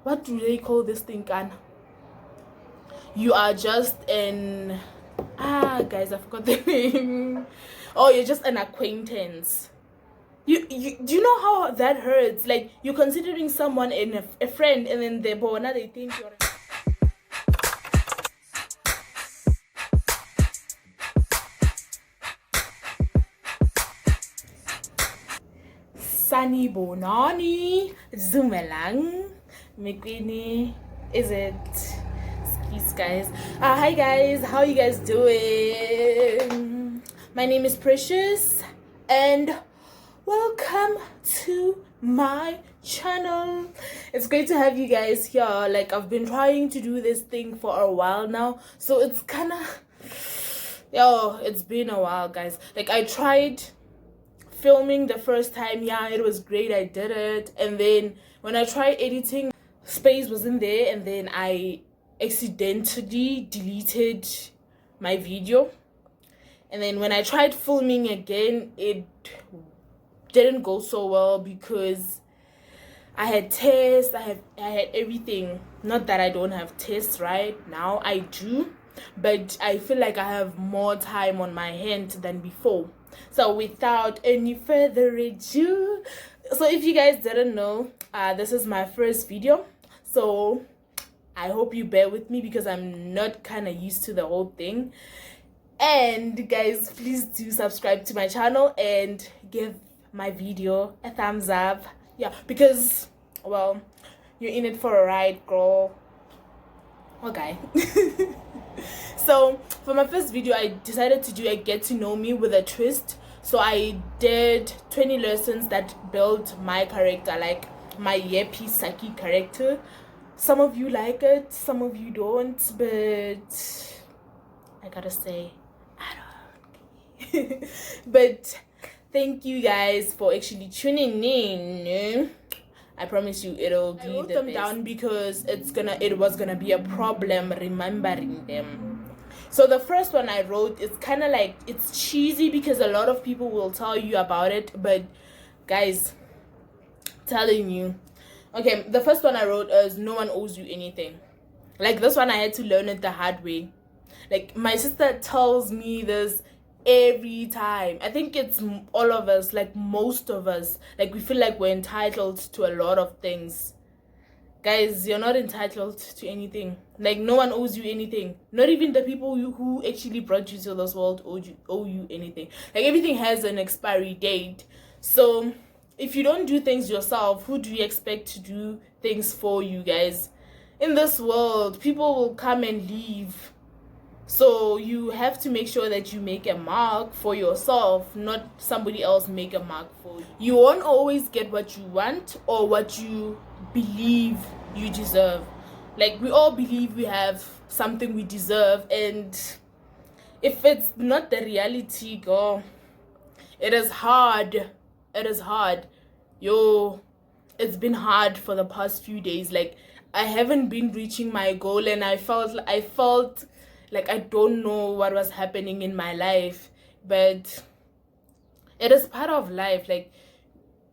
what do they call this thing, Kana? You are just an guys, I forgot the name. Oh, you're just an acquaintance. You do you know how that hurts? Like, you're considering someone in a friend, and then they think you're Sunny Bonani Zumelang Mekini. Is it? Excuse guys. Hi guys, how you guys doing? My name is Precious and welcome to my channel. It's great to have you guys here. Like, I've been trying to do this thing for a while now, so it's kind of it's been a while, guys. Like, I tried filming the first time, yeah, it was great, I did it, and then when I tried editing, space wasn't there, and then I accidentally deleted my video. And then when I tried filming again, it didn't go so well because I had tests, I had everything. Not that I don't have tests right now, I do, but I feel like I have more time on my hand than before. So without any further ado, so if you guys didn't know, this is my first video, so I hope you bear with me because I'm not kind of used to the whole thing. And guys, please do subscribe to my channel and give my video a thumbs up. Yeah, because, well, you're in it for a ride, girl. Okay. So for my first video, I decided to do a get to know me with a twist. So I did 20 lessons that build my character, like my Yepi Saki character. Some of you like it, some of you don't, but I gotta say, I don't. But thank you guys for actually tuning in. I promise you it'll be the them best. Down because it was gonna be a problem remembering them. So the first one I wrote is kind of like, it's cheesy because a lot of people will tell you about it, but guys, telling you, okay, the first one I wrote is no one owes you anything. Like, this one I had to learn it the hard way. Like, my sister tells me this every time. I think it's all of us, like most of us, like we feel like we're entitled to a lot of things. Guys, you're not entitled to anything. Like, no one owes you anything. Not even the people who actually brought you to this world owe you anything. Like, everything has an expiry date. So if you don't do things yourself, who do you expect to do things for you, guys? In this world, people will come and leave. So you have to make sure that you make a mark for yourself, not somebody else make a mark for you. You won't always get what you want or what you believe you deserve. Like, we all believe we have something we deserve, and if it's not the reality, girl, it is hard. It is hard. It's been hard for the past few days. Like, I haven't been reaching my goal, and I felt like I don't know what was happening in my life, but it is part of life. Like,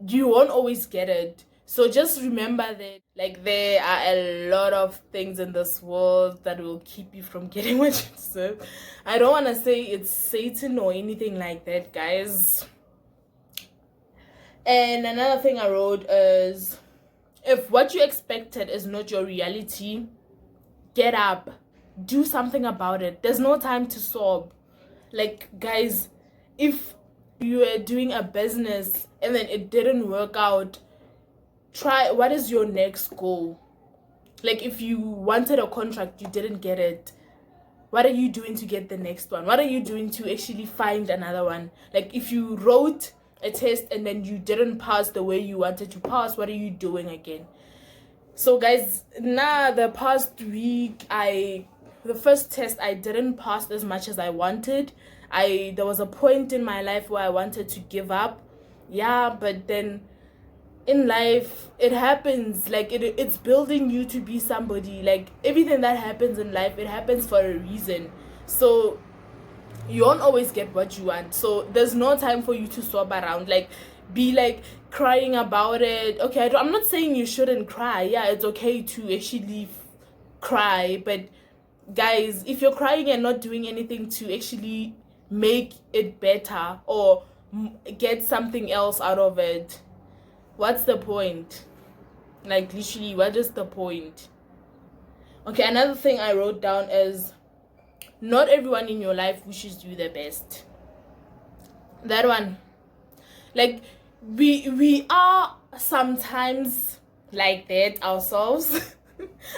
you won't always get it. So just remember that, like, there are a lot of things in this world that will keep you from getting what you deserve. I don't want to say it's Satan or anything like that, guys. And another thing I wrote is, if what you expected is not your reality, get up. Do something about it. There's no time to sob. Like, guys, if you are doing a business and then it didn't work out, try, what is your next goal? Like, if you wanted a contract, you didn't get it, what are you doing to get the next one? What are you doing to actually find another one? Like, if you wrote a test and then you didn't pass the way you wanted to pass, what are you doing again? So guys, now the past week, the first test I didn't pass as much as I wanted. There was a point in my life where I wanted to give up. Yeah, but then in life it happens. Like, it's building you to be somebody. Like, everything that happens in life, it happens for a reason. So you won't always get what you want. So there's no time for you to swap around. Like, be like crying about it. Okay, I'm not saying you shouldn't cry. Yeah, it's okay to actually cry, but guys, if you're crying and not doing anything to actually make it better or get something else out of it, what's the point? Like, literally, what is the point? Okay, another thing I wrote down is not everyone in your life wishes you the best. That one. Like, we are sometimes like that ourselves.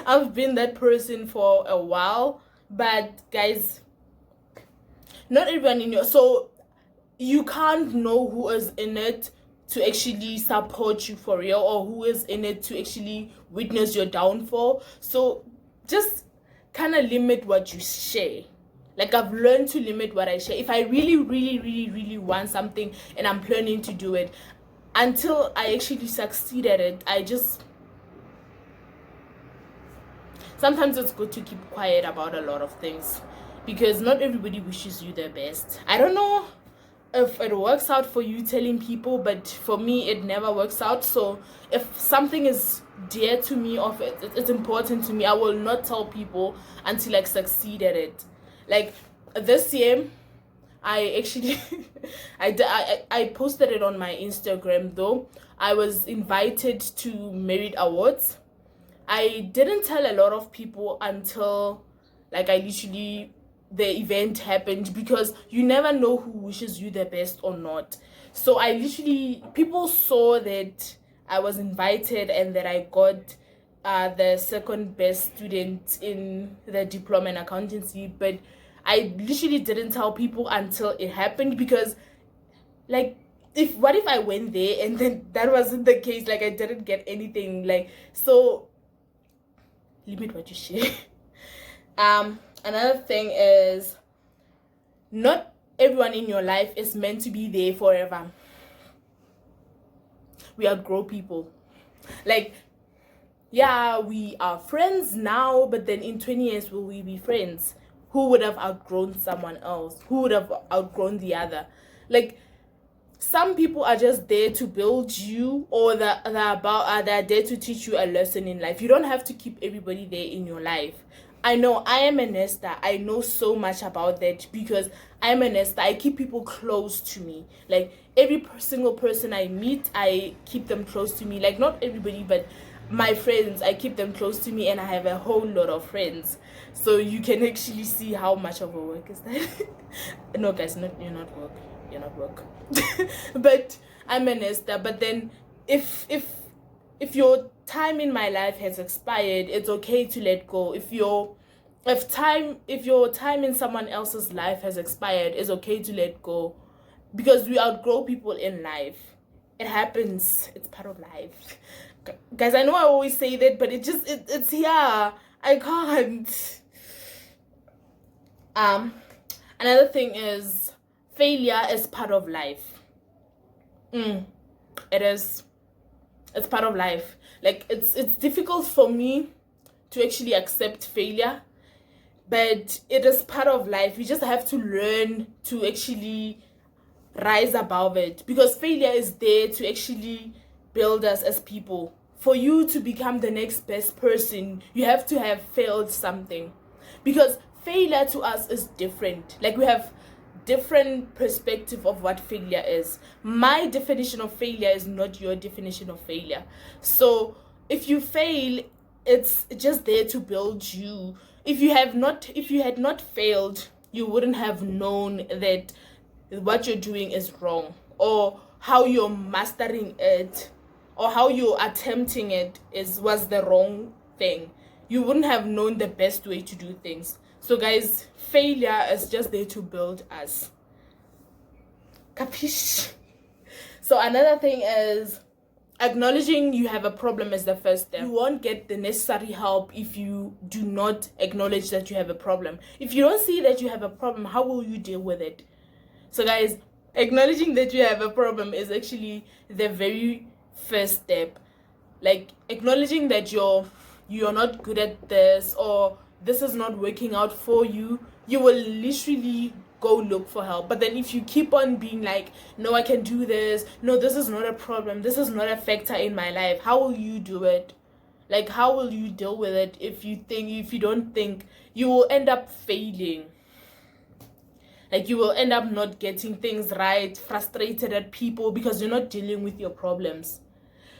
I've been that person for a while, but guys, not everyone in your, so you can't know who is in it to actually support you for real, or who is in it to actually witness your downfall. So just kind of limit what you share. Like, I've learned to limit what I share. If I really want something and I'm planning to do it, until I actually succeed at it, I just, sometimes it's good to keep quiet about a lot of things, because not everybody wishes you their best. I don't know if it works out for you telling people, but for me it never works out. So if something is dear to me, or it's important to me, I will not tell people until I succeed at it. Like this year, I actually I posted it on my Instagram though. I was invited to Merit Awards. I didn't tell a lot of people until like the event happened, because you never know who wishes you the best or not. So people saw that I was invited and that I got the second best student in the diploma in accountancy, but I literally didn't tell people until it happened, because like, what if I went there and then that wasn't the case, like I didn't get anything, like, so limit what you share. Another thing is, not everyone in your life is meant to be there forever. We outgrow people. Like, yeah, we are friends now, but then in 20 years will we be friends? Who would have outgrown someone else? Who would have outgrown the other? Like, some people are just there to build you, or they're there to teach you a lesson in life. You don't have to keep everybody there in your life. I know I am a nester. I know so much about that, because I'm a nester. I keep people close to me. Like, every single person I meet, I keep them close to me. Like, not everybody, but my friends, I keep them close to me, and I have a whole lot of friends. So you can actually see how much of a work is that. No, guys, you're not work. But I'm a nester. But then if your time in my life has expired, it's okay to let go. If your time in someone else's life has expired, it's okay to let go, because we outgrow people in life. It happens. It's part of life. Guys, I know I always say that, but it's here. I can't. Another thing is, failure is part of life. It is. It's part of life. Like, it's difficult for me to actually accept failure, but it is part of life. We just have to learn to actually rise above it, because failure is there to actually build us as people. For you to become the next best person, you have to have failed something, because failure to us is different. Like, we have different perspective of what failure is. My definition of failure is not your definition of failure. So if you fail, it's just there to build you. If you had not failed, you wouldn't have known that what you're doing is wrong, or how you're mastering it, or how you're attempting it was the wrong thing. You wouldn't have known the best way to do things. So guys, failure is just there to build us. Capish? So another thing is, acknowledging you have a problem is the first step. You won't get the necessary help if you do not acknowledge that you have a problem. If you don't see that you have a problem, how will you deal with it? So guys, acknowledging that you have a problem is actually the very first step. Like, acknowledging that you're not good at this, or this is not working out for you. You will literally go look for help. But then if you keep on being like, no, I can do this, no, this is not a problem, this is not a factor in my life, how will you do it? Like, how will you deal with it if you don't think? You will end up failing. Like, you will end up not getting things right, frustrated at people because you're not dealing with your problems.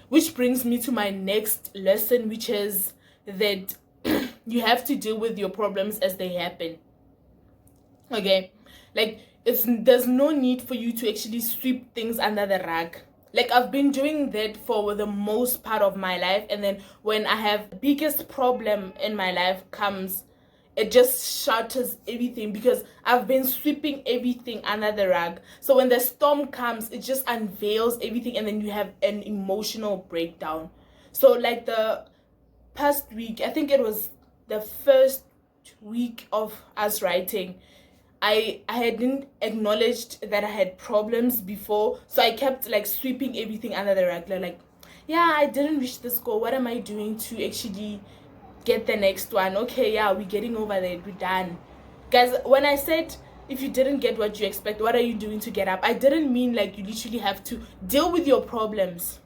Which brings me to my next lesson, which is that you have to deal with your problems as they happen. Okay? Like, there's no need for you to actually sweep things under the rug. Like, I've been doing that for the most part of my life, and then when I have the biggest problem in my life comes, it just shatters everything because I've been sweeping everything under the rug. So when the storm comes, it just unveils everything, and then you have an emotional breakdown. So like the past week, I think it was the first week of us writing, I hadn't acknowledged that I had problems before, so I kept like sweeping everything under the rug. Like, yeah, I didn't reach this goal, what am I doing to actually get the next one? Okay, yeah, we're getting over that, we're done. Guys, when I said if you didn't get what you expect, what are you doing to get up, I didn't mean like you literally have to deal with your problems.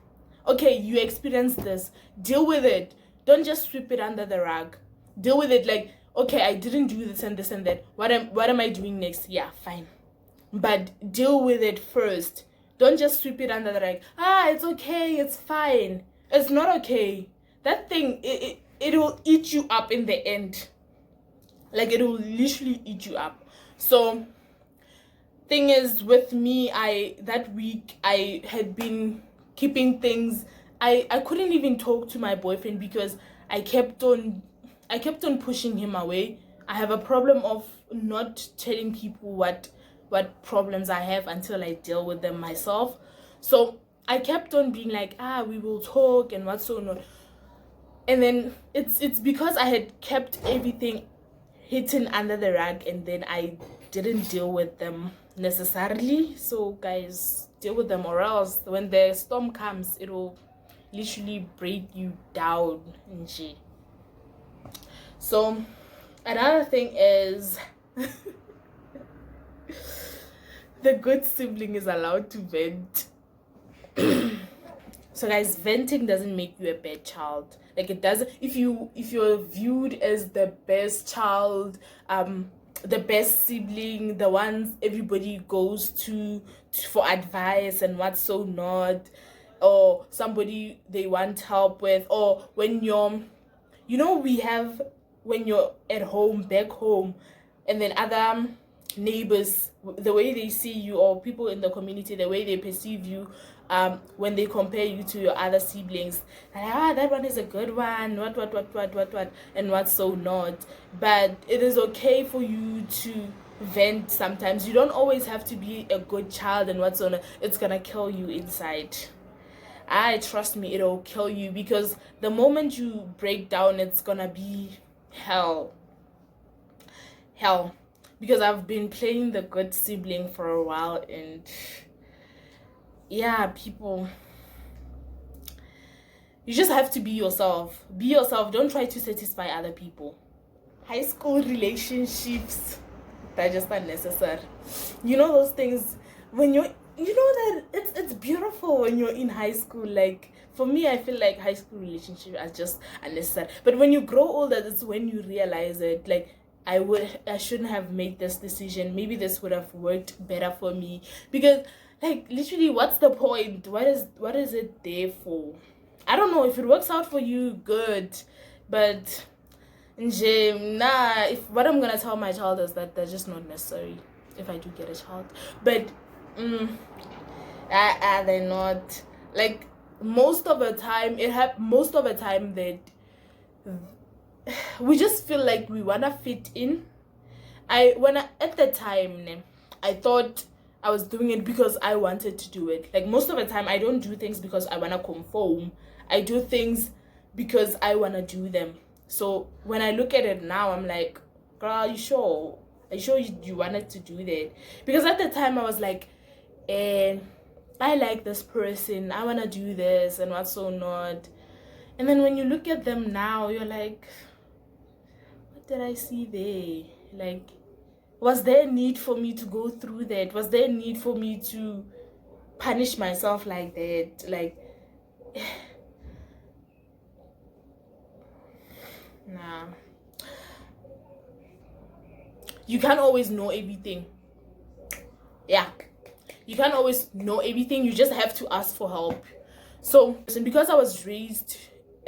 Okay, you experienced this, deal with it. Don't just sweep it under the rug. Deal with it. Like, okay, I didn't do this and this and that, what am I doing next? Yeah, fine, but deal with it first. Don't just sweep it under the rug. It's okay, it's fine. It's not okay. That thing, it will eat you up in the end. Like, it will literally eat you up. So thing is, with me, that week I had been keeping things. I couldn't even talk to my boyfriend because I kept on pushing him away. I have a problem of not telling people what problems I have until I deal with them myself. So I kept on being like, we will talk and what so not. And then it's because I had kept everything hidden under the rug, and then I didn't deal with them necessarily. So guys, deal with them, or else when the storm comes, it will literally break you down. So another thing is the good sibling is allowed to vent. So guys, venting doesn't make you a bad child. Like, it doesn't. If you're viewed as the best child, the best sibling, the ones everybody goes to for advice and what's so not, or somebody they want help with, or when we have, when you're at home, back home, and then other neighbors, the way they see you, or people in the community, the way they perceive you, when they compare you to your other siblings, like, that one is a good one, what, and what's so not. But it is okay for you to vent sometimes. You don't always have to be a good child, and what's so not, it's gonna kill you inside. Trust me, it'll kill you, because the moment you break down, it's gonna be hell. Because I've been playing the good sibling for a while, and yeah, people, you just have to be yourself. Don't try to satisfy other people. High school relationships, they're just unnecessary. You know those things when that it's beautiful when you're in high school. Like, for me, I feel like high school relationships are just unnecessary. But when you grow older, that's when you realize it. Like, I shouldn't have made this decision. Maybe this would have worked better for me. Because, like, literally, what's the point? What is it there for? I don't know. If it works out for you, good. But if what I'm gonna tell my child is that they're just not necessary if I do get a child. But they're not. Like, most of the time that we just feel like we wanna fit in. At the time, I thought I was doing it because I wanted to do it. Like, most of the time, I don't do things because I wanna conform. I do things because I wanna do them. So when I look at it now, I'm like, girl, are you sure? Are you sure you wanted to do that? Because at the time, I was like, I like this person, I wanna do this and what's so not. And then when you look at them now, you're like, what did I see there? Like, Was there a need for me to go through that? Was there a need for me to punish myself like that? Like, nah. You can't always know everything. Yeah. You can't always know everything. You just have to ask for help. So, because I was raised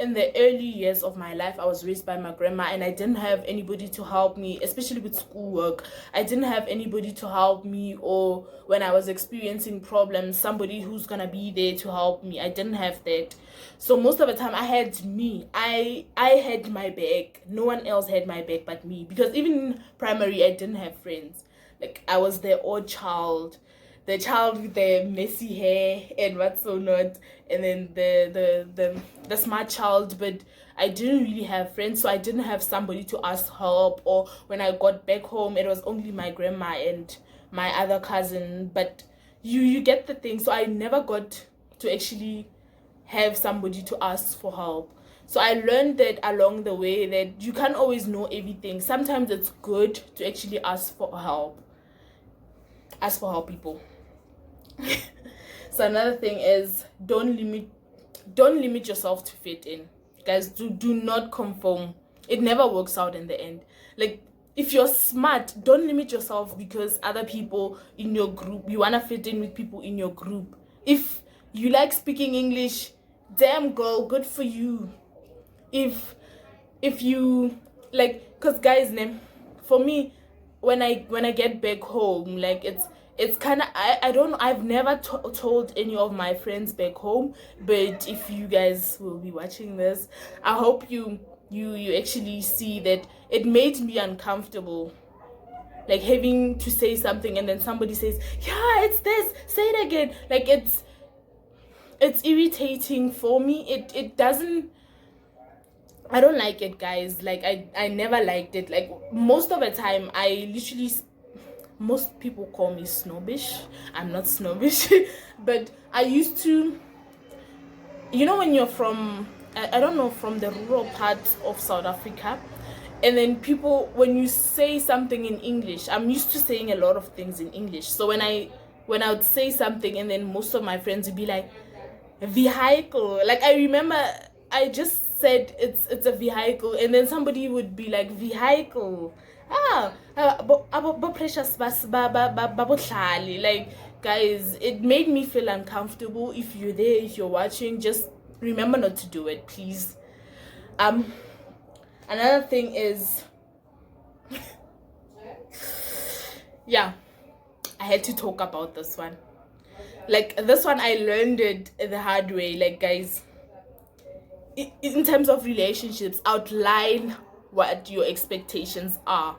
in the early years of my life, I was raised by my grandma, and I didn't have anybody to help me, especially with schoolwork. I didn't have anybody to help me, or when I was experiencing problems, somebody who's gonna be there to help me. I didn't have that. So most of the time I had me. I had my back. No one else had my back but me. Because even in primary, I didn't have friends. Like, I was the odd child. The child with the messy hair and what's so not, and then the smart child, but I didn't really have friends, so I didn't have somebody to ask help. Or when I got back home, it was only my grandma and my other cousin. But you get the thing. So I never got to actually have somebody to ask for help. So I learned that along the way, that you can't always know everything. Sometimes it's good to actually ask for help. Ask for help, people. So another thing is, don't limit yourself to fit in. Guys, do not conform. It never works out in the end. Like, if you're smart, don't limit yourself because other people in your group, you want to fit in with people in your group. If you like speaking English, damn girl, good for you. If you like, because guys, for me, when I get back home, like, it's kind of, I don't know, I've never told any of my friends back home, but if you guys will be watching this, I hope you actually see that it made me uncomfortable, like having to say something and then somebody says, yeah, it's this, say it again. Like, it's irritating for me. It doesn't, I don't like it, guys. Like, I never liked it. Like, most of the time I literally, most people call me snobbish. I'm not snobbish. But I used to, when you're from, I don't know, from the rural parts of South Africa, and then people, when you say something in English, I'm used to saying a lot of things in English. So when I would say something, and then most of my friends would be like, vehicle. Like, I remember I just said it's a vehicle, and then somebody would be like, vehicle. Precious, like, guys, it made me feel uncomfortable. If you're there, if you're watching, just remember not to do it, please. Another thing is, yeah, I had to talk about this one. Like, this one, I learned it the hard way. Like, guys, in terms of relationships, outline what your expectations are,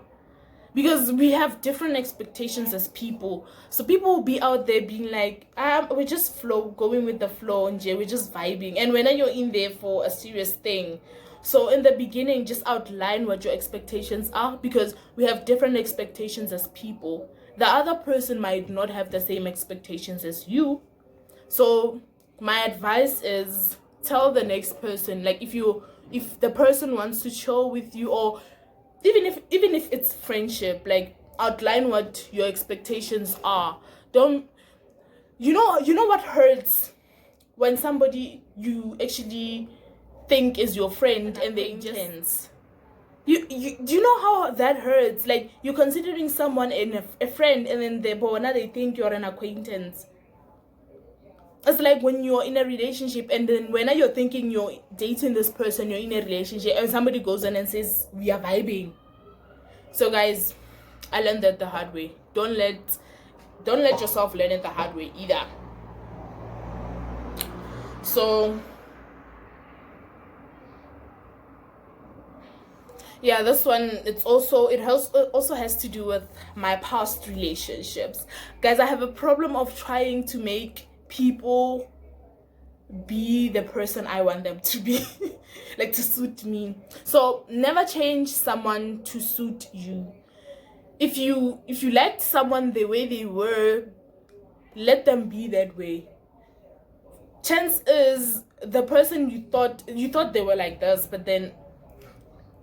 because we have different expectations as people. So people will be out there being like, we're just going with the flow, and we're just vibing, and when you're in there for a serious thing. So in the beginning, just outline what your expectations are, because we have different expectations as people. The other person might not have the same expectations as you. So my advice is, tell the next person, like, if the person wants to chill with you, or even if it's friendship, like, outline what your expectations are. Don't, you know what hurts? When somebody you actually think is your friend and they intense. Do you know how that hurts? Like, you're considering someone in a friend, and then they think you're an acquaintance. It's like when you're in a relationship, and then when you're thinking you're dating this person, you're in a relationship, and somebody goes in and says, we are vibing. So guys, I learned that the hard way. Don't let yourself learn it the hard way either. So yeah, this one, it also has to do with my past relationships. Guys, I have a problem of trying to make people be the person I want them to be. Like, to suit me. So never change someone to suit you. If you liked someone the way they were, let them be that way. Chance is, the person you thought they were like this, but then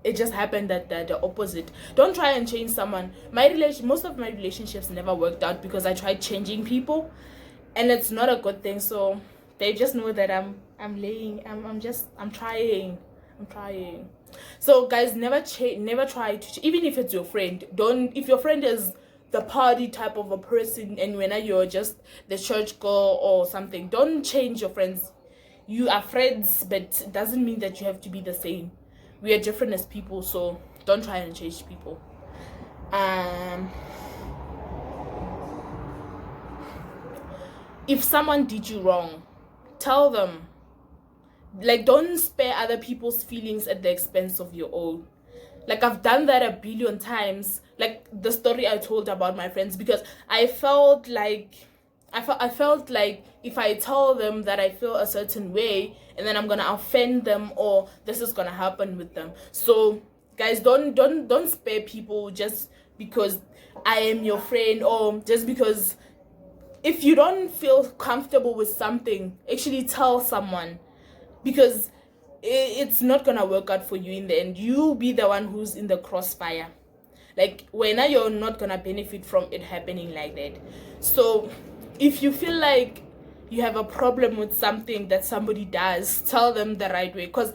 it just happened that the opposite. Don't try and change someone. Most of my relationships never worked out because I tried changing people, and it's not a good thing. So they just know that I'm trying. So guys, never try to, even if it's your friend. If your friend is the party type of a person and when you're just the church girl or something, don't change your friends. You are friends, but it doesn't mean that you have to be the same. We are different as people, so don't try and change people. If someone did you wrong, tell them. Like, don't spare other people's feelings at the expense of your own. Like, I've done that a billion times. Like the story I told about my friends, because I felt like if I tell them that I feel a certain way, and then I'm gonna offend them, or this is gonna happen with them. So guys, don't spare people just because I am your friend, or just because. If you don't feel comfortable with something, actually tell someone, because it's not gonna work out for you in the end. You'll be the one who's in the crossfire. Like, when you're not gonna benefit from it happening like that. So if you feel like you have a problem with something that somebody does, tell them the right way, because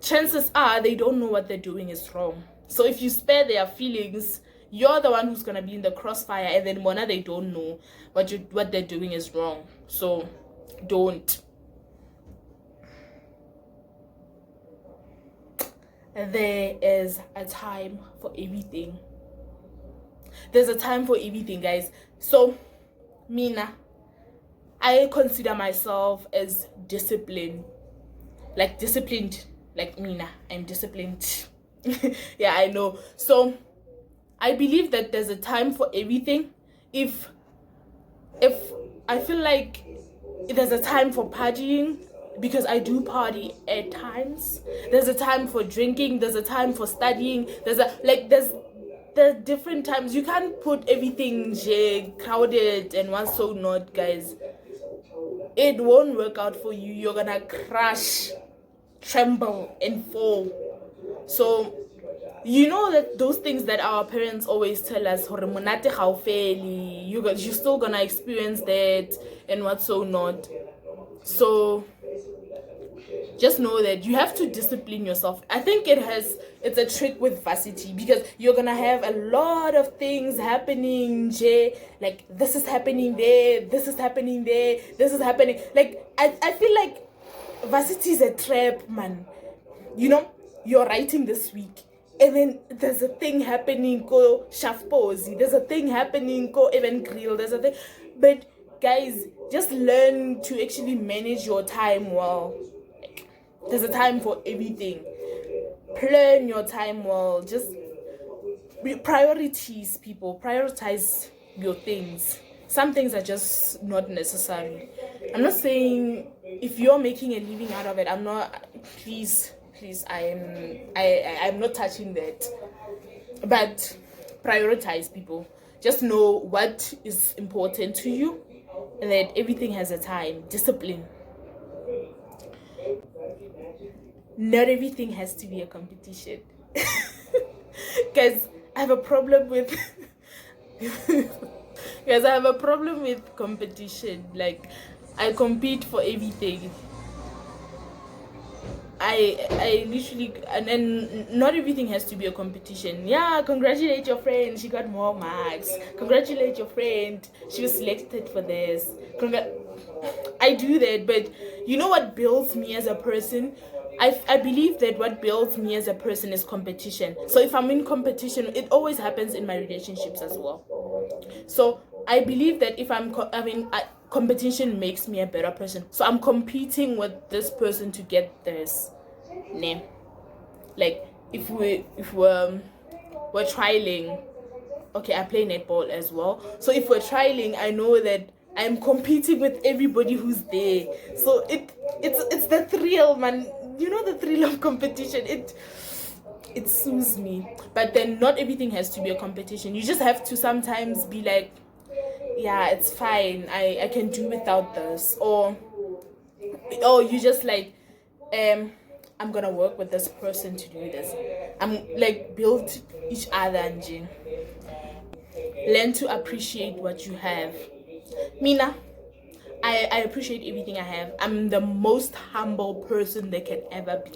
chances are they don't know what they're doing is wrong. So if you spare their feelings, you're the one who's gonna be in the crossfire, and then Mona, they don't know what they're doing is wrong. So don't. There is a time for everything. There's a time for everything, guys. So Mina, I consider myself as disciplined. Like Mina, I'm disciplined. Yeah, I know. So I believe that there's a time for everything. If I feel like there's a time for partying, because I do party at times. There's a time for drinking, there's a time for studying, there's different times. You can't put everything crowded and what's so not, guys. It won't work out for you. You're gonna crash, tremble, and fall. So you know that those things that our parents always tell us, you're still gonna experience that and what's so not. So just know that you have to discipline yourself. I think it's a trick with varsity, because you're gonna have a lot of things happening, like this is happening there, this is happening there, this is happening. Like I feel like varsity is a trap, man. You know, you're writing this week, and then there's a thing happening, go shaft posy, there's a thing happening, go even grill, there's a thing. But guys, just learn to actually manage your time well. There's a time for everything. Plan your time well. Just priorities, people. Prioritize your things. Some things are just not necessary. I'm not saying if you're making a living out of it, I'm not. Please, I'm not touching that. But prioritize, people. Just know what is important to you, and that everything has a time. Discipline. Not everything has to be a competition. Guys, I have a problem with competition. Like, I compete for everything. I literally, and then not everything has to be a competition. Yeah, congratulate your friend, she got more marks. Congratulate your friend, she was selected for this. I do that, but you know what builds me as a person? I believe that what builds me as a person is competition. So if I'm in competition, it always happens in my relationships as well. So I believe that if competition makes me a better person. So I'm competing with this person to get this name. Like if we're trialing, okay, I play netball as well. So if we're trialing, I know that I'm competing with everybody who's there. So it's the thrill, man. You know, the thrill of competition. It soothes me. But then not everything has to be a competition. You just have to sometimes be like, yeah, it's fine. I can do without this. Or you just like I'm gonna work with this person to do this. I'm like, build each other and learn to appreciate what you have. Mina, I appreciate everything I have. I'm the most humble person there can ever be.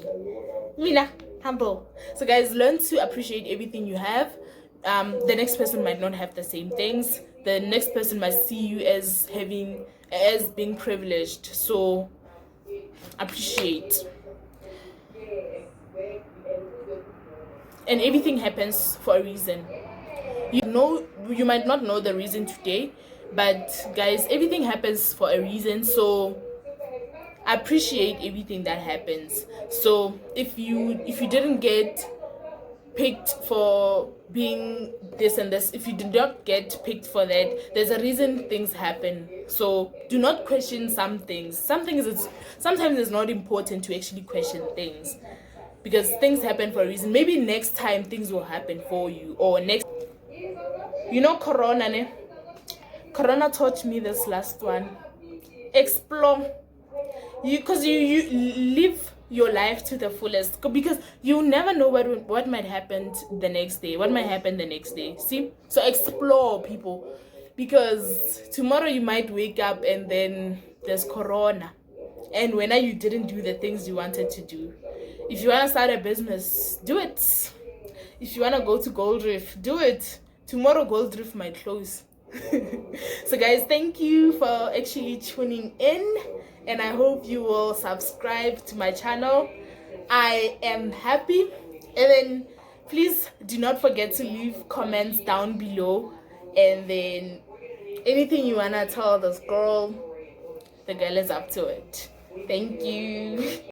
Mina, humble. So guys, learn to appreciate everything you have. The next person might not have the same things. The next person might see you as being privileged. So appreciate. And everything happens for a reason. You might not know the reason today, but guys, everything happens for a reason. So appreciate everything that happens. So if you didn't get picked for being this and this, if you did not get picked for that, there's a reason things happen. So do not question some things. Sometimes it's not important to actually question things, because things happen for a reason. Maybe next time things will happen for you, or next, corona ne? Corona taught me this last one. Explore. Because you live your life to the fullest, because you never know what might happen the next day. See, so explore, people, because tomorrow you might wake up and then there's corona, and when you didn't do the things you wanted to do. If you want to start a business, do it. If you want to go to Gold Reef, do it. Tomorrow Gold Reef might close. So guys, thank you for actually tuning in, and I hope you will subscribe to my channel. I am happy. And then please do not forget to leave comments down below, and then anything you wanna tell this girl, the girl is up to it. Thank you.